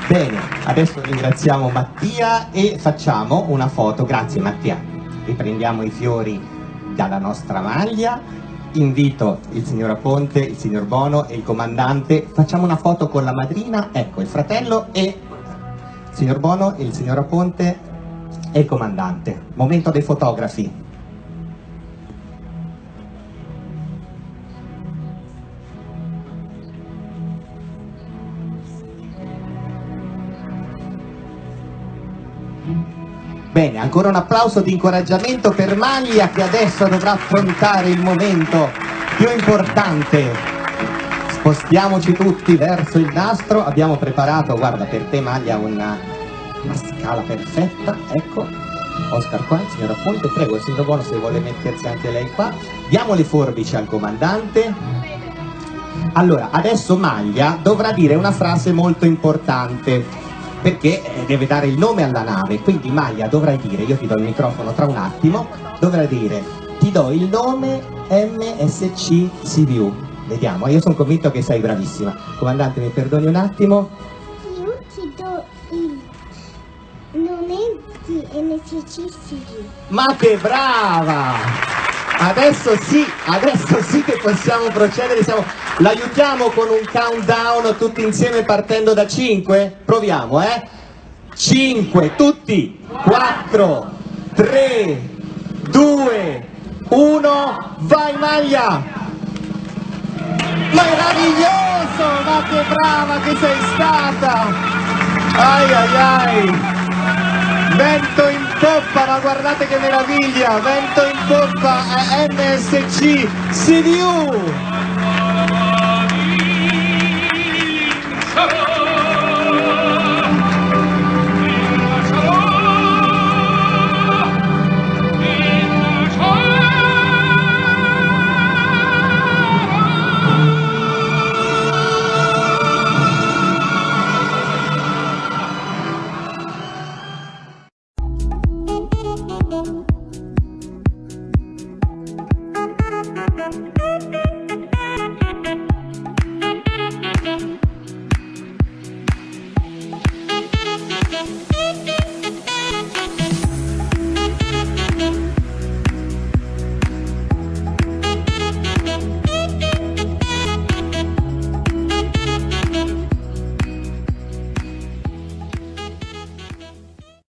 Bene, adesso ringraziamo Mattia e facciamo una foto. Grazie Mattia. Riprendiamo i fiori dalla nostra maglia. Invito il signor Aponte, il signor Bono e il comandante. Facciamo una foto con la madrina, ecco il fratello e il signor Bono, il signor Aponte e il comandante. Momento dei fotografi. Bene, ancora un applauso di incoraggiamento per Maglia che adesso dovrà affrontare il momento più importante. Spostiamoci tutti verso il nastro, abbiamo preparato, guarda, per te Maglia una scala perfetta, ecco. Oscar qua, il signor Aponte, prego il signor Bono se vuole mettersi anche lei qua. Diamo le forbici al comandante. Allora, adesso Maglia dovrà dire una frase molto importante, perché deve dare il nome alla nave, quindi Maglia dovrai dire, io ti do il microfono tra un attimo, dovrai dire ti do il nome MSC CVU. Vediamo, io sono convinto che sei bravissima. Comandante, mi perdoni un attimo? Io ti do il nome di MSC CVU. Ma che brava! Adesso sì che possiamo procedere, l'aiutiamo con un countdown tutti insieme partendo da 5? Proviamo, 5, tutti, 4, 3, 2, 1, vai Maglia! Meraviglioso, ma che brava che sei stata! Ai ai ai! Vento in poppa, ma guardate che meraviglia! Vento in poppa, MSC CVU!